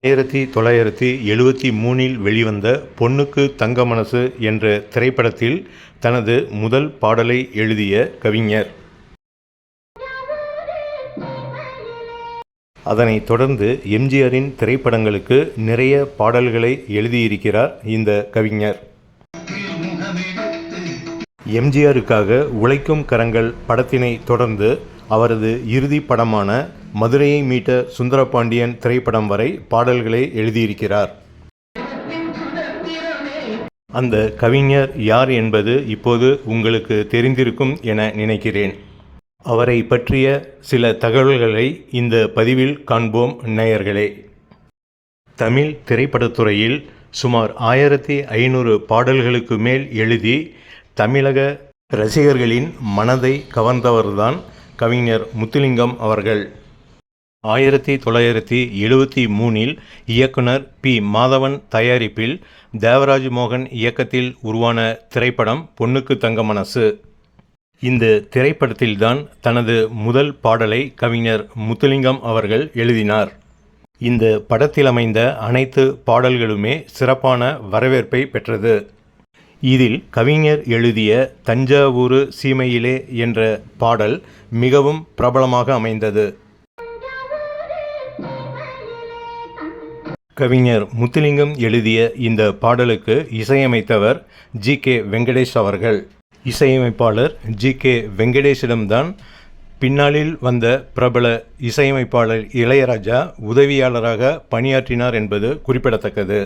1973 வெளிவந்த பொண்ணுக்கு தங்க மனசு என்ற திரைப்படத்தில் தனது முதல் பாடலை எழுதிய கவிஞர். அதனைத் தொடர்ந்து எம்ஜிஆரின் திரைப்படங்களுக்கு நிறைய பாடல்களை எழுதியிருக்கிறார் இந்த கவிஞர். எம்ஜிஆருக்காக உழைக்கும் கரங்கள் படத்தினை தொடர்ந்து அவரது இறுதி படமான மதுரையை மீட்ட சுந்தரபாண்டியன் திரைப்படம் வரை பாடல்களை எழுதியிருக்கிறார். அந்த கவிஞர் யார் என்பது இப்போது உங்களுக்கு தெரிந்திருக்கும் என நினைக்கிறேன். அவரை பற்றிய சில தகவல்களை இந்த பதிவில் காண்போம் நேயர்களே. தமிழ் திரைப்படத்துறையில் சுமார் 1500 பாடல்களுக்கு மேல் எழுதி தமிழக ரசிகர்களின் மனதை கவர்ந்தவர்தான் கவிஞர் முத்துலிங்கம் அவர்கள். 1973 இயக்குனர் பி. மாதவன் தயாரிப்பில் தேவராஜ் மோகன் இயக்கத்தில் உருவான திரைப்படம் பொண்ணுக்கு தங்க மனசு. இந்த திரைப்படத்தில்தான் தனது முதல் பாடலை கவிஞர் முத்துலிங்கம் அவர்கள் எழுதினார். இந்த படத்தில் அமைந்த அனைத்து பாடல்களுமே சிறப்பான வரவேற்பை பெற்றது. இதில் கவிஞர் எழுதிய தஞ்சாவூர் சீமையிலே என்ற பாடல் மிகவும் பிரபலமாக அமைந்தது. கவிஞர் முத்துலிங்கம் எழுதிய இந்த பாடலுக்கு இசையமைத்தவர் ஜி.கே. வெங்கடேஷ் அவர்கள். இசையமைப்பாளர் ஜி.கே. வெங்கடேஷிடம்தான் பின்னாளில் வந்த பிரபல இசையமைப்பாளர் இளையராஜா உதவியாளராக பணியாற்றினார் என்பது குறிப்பிடத்தக்கது.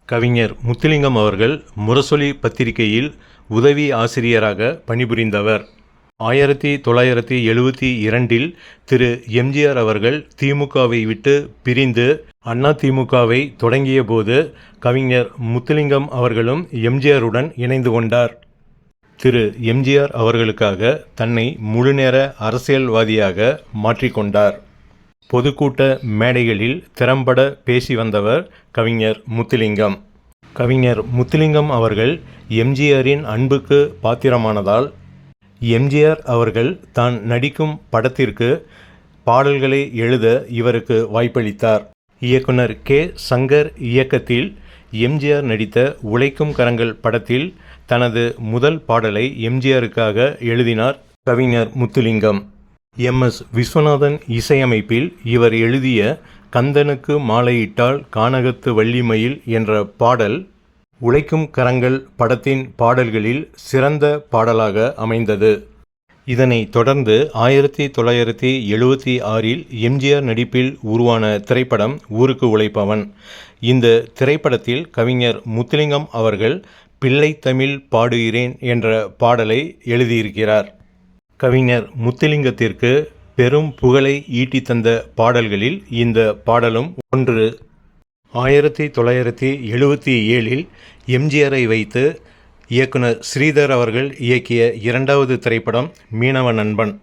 கவிஞர் முத்துலிங்கம் அவர்கள் முரசொலி பத்திரிகையில் உதவி ஆசிரியராக பணிபுரிந்தவர். 1972 திரு எம்ஜிஆர் அவர்கள் திமுகவை விட்டு பிரிந்து அதிமுகவை தொடங்கிய போது கவிஞர் முத்துலிங்கம் அவர்களும் எம்ஜிஆருடன் இணைந்து கொண்டார். திரு எம்ஜிஆர் அவர்களுக்காக தன்னை முழுநேர அரசியல்வாதியாக மாற்றிக்கொண்டார். பொதுக்கூட்ட மேடைகளில் திறம்பட பேசி வந்தவர் கவிஞர் முத்துலிங்கம். கவிஞர் முத்துலிங்கம் அவர்கள் எம்ஜிஆரின் அன்புக்கு பாத்திரமானதால் எம்ஜிஆர் அவர்கள் தான் நடிக்கும் படத்திற்கு பாடல்களை எழுத இவருக்கு வாய்ப்பளித்தார். இயக்குனர் கே. சங்கர் இயக்கத்தில் எம்ஜிஆர் நடித்த உழைக்கும் கரங்கள் படத்தில் தனது முதல் பாடலை எம்ஜிஆருக்காக எழுதினார் கவிஞர் முத்துலிங்கம். எம்.எஸ். விஸ்வநாதன் இசையமைப்பில் இவர் எழுதிய கந்தனுக்கு மாலையிட்டால் கானகத்து வள்ளிமயில் என்ற பாடல் உழைக்கும் கரங்கள் படத்தின் பாடல்களில் சிறந்த பாடலாக அமைந்தது. இதனைத் தொடர்ந்து 1976 எம்ஜிஆர் நடிப்பில் உருவான திரைப்படம் ஊருக்கு உழைப்பவன். இந்த திரைப்படத்தில் கவிஞர் முத்துலிங்கம் அவர்கள் பிள்ளை தமிழ் பாடுகிறேன் என்ற பாடலை எழுதியிருக்கிறார். கவிஞர் முத்துலிங்கத்திற்கு பெரும் புகழை ஈட்டித்தந்த பாடல்களில் இந்த பாடலும் ஒன்று. 1977 எம்ஜிஆரை வைத்து இயக்குனர் ஸ்ரீதர் அவர்கள் இயக்கிய 2வது திரைப்படம் மீனவ நண்பன்.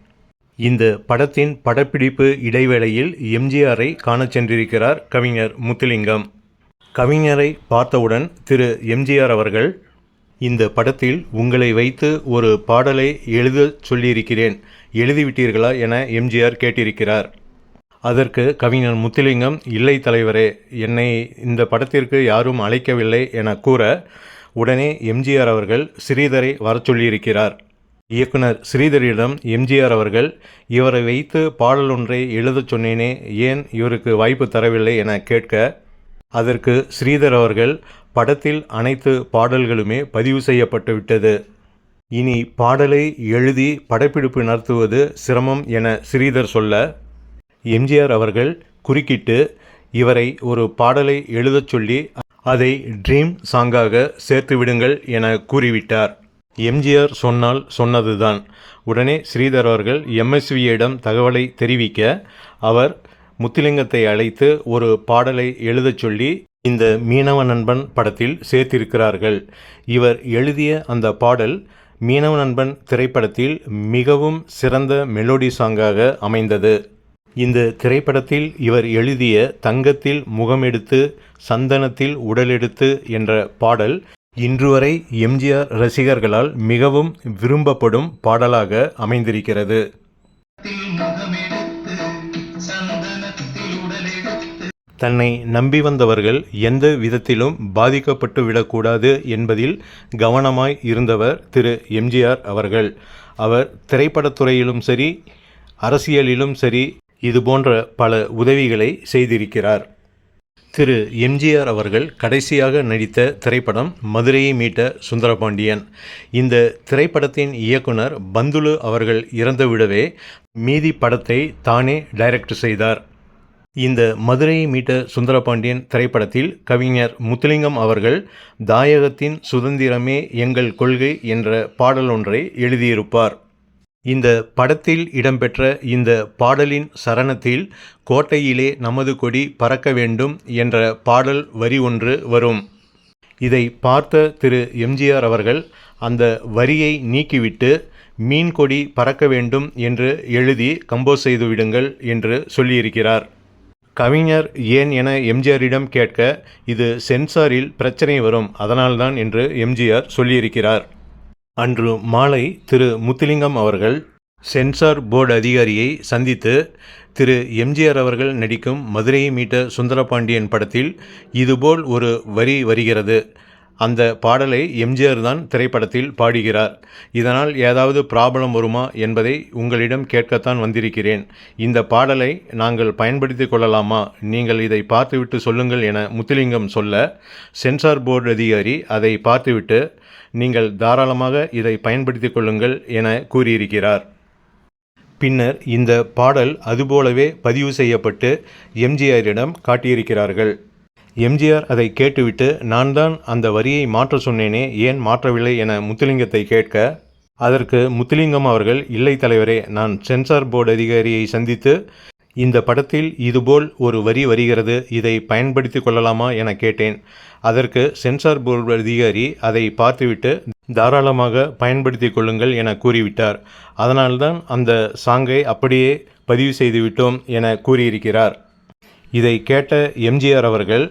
இந்த படத்தின் படப்பிடிப்பு இடைவேளையில் எம்ஜிஆரை காணச் சென்றிருக்கிறார் கவிஞர் முத்துலிங்கம். கவிஞரை பார்த்தவுடன் திரு எம்ஜிஆர் அவர்கள், இந்த படத்தில் உங்களை வைத்து ஒரு பாடலை எழுத சொல்லியிருக்கிறேன், எழுதிவிட்டீர்களா என எம்ஜிஆர் கேட்டிருக்கிறார். அதற்கு கவிஞர் முத்துலிங்கம், இல்லை தலைவரே, என்னை இந்த படத்திற்கு யாரும் அழைக்கவில்லை என கூற உடனே எம்ஜிஆர் அவர்கள் ஸ்ரீதரை வரச் சொல்லியிருக்கிறார். இயக்குனர் ஸ்ரீதரிடம் எம்ஜிஆர் அவர்கள், இவரை வைத்து பாடல் ஒன்றை எழுதச் சொன்னேனே, ஏன் இவருக்கு வாய்ப்பு தரவில்லை என கேட்க, அதற்கு ஸ்ரீதர் அவர்கள், படத்தில் அனைத்து பாடல்களுமே பதிவு செய்யப்பட்டு விட்டது, இனி பாடலை எழுதி படப்பிடிப்பு நடத்துவது சிரமம் என ஸ்ரீதர் சொல்ல, எம்ஜிஆர் அவர்கள் குறுக்கிட்டு இவரை ஒரு பாடலை எழுதச் சொல்லி அதை ட்ரீம் சாங்காக சேர்த்து விடுங்கள் என கூறிவிட்டார். எம்ஜிஆர் சொன்னால் சொன்னதுதான். உடனே ஸ்ரீதர் அவர்கள் எம்எஸ்வியிடம் தகவலை தெரிவிக்க, அவர் முத்துலிங்கத்தை அழைத்து ஒரு பாடலை எழுதச் சொல்லி இந்த மீனவ நண்பன் படத்தில் சேர்த்திருக்கிறார்கள். இவர் எழுதிய அந்த பாடல் மீனவ நண்பன் திரைப்படத்தில் மிகவும் சிறந்த மெலோடி சாங்காக அமைந்தது. இந்த திரைப்படத்தில் இவர் எழுதிய தங்கத்தில் முகமெடுத்து சந்தனத்தில் உடலெடுத்து என்ற பாடல் இன்று வரை எம்ஜிஆர் ரசிகர்களால் மிகவும் விரும்பப்படும் பாடலாக அமைந்திருக்கிறது. தன்னை நம்பி வந்தவர்கள் எந்த விதத்திலும் பாதிக்கப்பட்டு விடக்கூடாது என்பதில் கவனமாய் இருந்தவர் திரு எம்ஜிஆர் அவர்கள். அவர் திரைப்படத்துறையிலும் சரி, அரசியலிலும் சரி, இதுபோன்ற பல உதவிகளை செய்திருக்கிறார். திரு எம்ஜிஆர் அவர்கள் கடைசியாக நடித்த திரைப்படம் மதுரையை மீட்ட சுந்தரபாண்டியன். இந்த திரைப்படத்தின் இயக்குனர் பந்துலு அவர்கள் இறந்துவிடவே மீதி படத்தை தானே டைரக்ட் செய்தார். இந்த மதுரையை மீட்ட சுந்தரபாண்டியன் திரைப்படத்தில் கவிஞர் முத்துலிங்கம் அவர்கள் தாயகத்தின் சுதந்திரமே எங்கள் கொள்கை என்ற பாடல் ஒன்றை எழுதியிருப்பார். இந்த படத்தில் இடம்பெற்ற இந்த பாடலின் சரணத்தில் கோட்டையிலே நமது கொடி பறக்க வேண்டும் என்ற பாடல் வரி ஒன்று வரும். இதை பார்த்த திரு எம்ஜிஆர் அவர்கள் அந்த வரியை நீக்கிவிட்டு மீன் கொடி பறக்க வேண்டும் என்று எழுதி கம்போஸ் செய்து விடுங்கள் என்று சொல்லியிருக்கிறார். கவிஞர் ஏன் என எம்ஜிஆரிடம் கேட்க, இது சென்சாரில் பிரச்சனை வரும், அதனால்தான் என்று எம்ஜிஆர் சொல்லியிருக்கிறார். அன்று மாலை திரு முத்துலிங்கம் அவர்கள் சென்சார் போர்டு அதிகாரியை சந்தித்து, திரு எம்ஜிஆர் அவர்கள் நடிக்கும் மதுரையை மீட்ட சுந்தரபாண்டியன் படத்தில் இதுபோல் ஒரு வரி வருகிறது, அந்த பாடலை எம்ஜிஆர் தான் திரைப்படத்தில் பாடுகிறார், இதனால் ஏதாவது ப்ராப்ளம் வருமா என்பதை உங்களிடம் கேட்கத்தான் வந்திருக்கிறேன், இந்த பாடலை நாங்கள் பயன்படுத்தி கொள்ளலாமா, நீங்கள் இதை பார்த்துவிட்டு சொல்லுங்கள் என முத்துலிங்கம் சொல்ல, சென்சார் போர்டு அதிகாரி அதை பார்த்துவிட்டு நீங்கள் தாராளமாக இதை பயன்படுத்தி கொள்ளுங்கள் என கூறியிருக்கிறார். பின்னர் இந்த பாடல் அதுபோலவே பதிவு செய்யப்பட்டு எம்ஜிஆரிடம் காட்டியிருக்கிறார்கள். எம்ஜிஆர் அதை கேட்டுவிட்டு, நான் தான் அந்த வரியை மாற்ற சொன்னேனே, ஏன் மாற்றவில்லை என முத்துலிங்கத்தை கேட்க, அதற்கு முத்துலிங்கம் அவர்கள், இல்லை தலைவரே, நான் சென்சார் போர்டு அதிகாரியை சந்தித்து இந்த படத்தில் இதுபோல் ஒரு வரி வருகிறது, இதை பயன்படுத்தி கொள்ளலாமா என கேட்டேன். அதற்கு சென்சார் போர்டு அதிகாரி அதை பார்த்துவிட்டு தாராளமாக பயன்படுத்தி கொள்ளுங்கள் என கூறிவிட்டார். அதனால்தான் அந்த சாங்கை அப்படியே பதிவு செய்துவிட்டோம் என கூறியிருக்கிறார். இதை கேட்ட எம்ஜிஆர் அவர்கள்,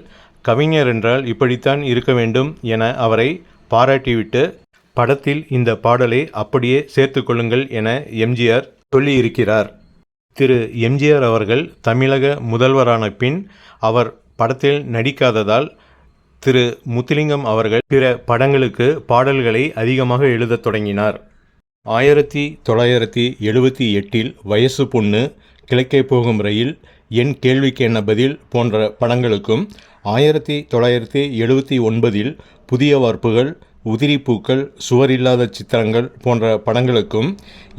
கவிஞர் என்றால் இப்படித்தான் இருக்க வேண்டும் என அவரை பாராட்டிவிட்டு, படத்தில் இந்த பாடலை அப்படியே சேர்த்து கொள்ளுங்கள் என எம்ஜிஆர் சொல்லியிருக்கிறார். திரு எம்ஜிஆர் அவர்கள் தமிழக முதல்வரான பின் அவர் படத்தில் நடிக்காததால் திரு முத்துலிங்கம் அவர்கள் பிற படங்களுக்கு பாடல்களை அதிகமாக எழுதத் தொடங்கினார். 1978 வயசு பொண்ணு, கிழக்கே போகும் ரயில், என் கேள்விக்கு என்ன பதில் போன்ற படங்களுக்கும், 1979 புதிய வார்ப்புகள், உதிரிப்பூக்கள், சுவரில்லாத சித்திரங்கள் போன்ற படங்களுக்கும்,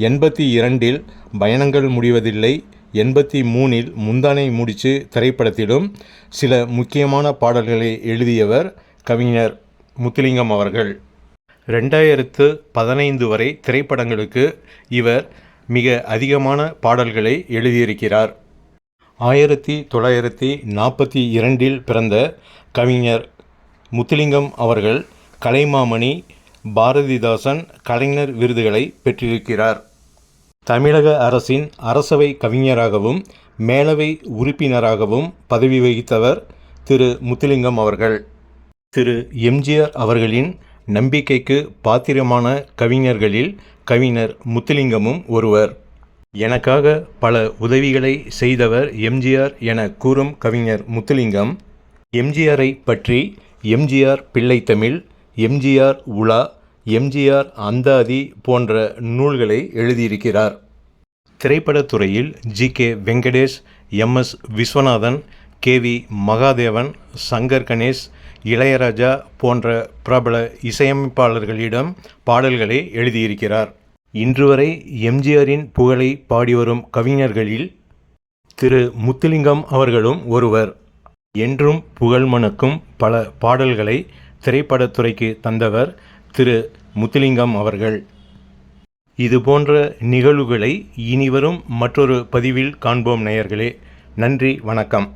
82 பயணங்கள் முடிவதில்லை, 83 முந்தானை முடிச்சு திரைப்படத்திலும் சில முக்கியமான பாடல்களை எழுதியவர் கவிஞர் முத்துலிங்கம் அவர்கள். 2015 வரை திரைப்படங்களுக்கு இவர் மிக அதிகமான பாடல்களை எழுதியிருக்கிறார். 1942 பிறந்த கவிஞர் முத்துலிங்கம் அவர்கள் கலைமாமணி, பாரதிதாசன், கலைஞர் விருதுகளை பெற்றிருக்கிறார். தமிழக அரசின் அரசவை கவிஞராகவும் மேலவை உறுப்பினராகவும் பதவி வகித்தவர் திரு முத்துலிங்கம் அவர்கள். திரு எம்ஜிஆர் அவர்களின் நம்பிக்கைக்கு பாத்திரமான கவிஞர்களில் கவிஞர் முத்துலிங்கமும் ஒருவர். எனக்காக பல உதவிகளை செய்தவர் எம்ஜிஆர் என கூறும் கவிஞர் முத்துலிங்கம், எம்ஜிஆரை பற்றி எம்ஜிஆர் பிள்ளைத்தமிழ், எம்ஜிஆர் உலா, எம்ஜிஆர் அந்தாதி போன்ற நூல்களை எழுதியிருக்கிறார். திரைப்படத்துறையில் G K. Venkatesh, MS. Viswanathan, KV. Mahadevan, Shankar Ganesh, Ilaiyaraaja போன்ற பிரபல இசையமைப்பாளர்களிடம் பாடல்களை எழுதியிருக்கிறார். இன்று வரை எம்ஜிஆரின் புகழை பாடிவரும் கவிஞர்களில் திரு முத்துலிங்கம் அவர்களும் ஒருவர். என்றும் புகழ் மணக்கும் பல பாடல்களை திரைப்படத்துறைக்கு தந்தவர் திரு முத்துலிங்கம் அவர்கள். இதுபோன்ற நிகழ்வுகளை இனிவரும் மற்றொரு பதிவில் காண்போம் நேயர்களே. நன்றி, வணக்கம்.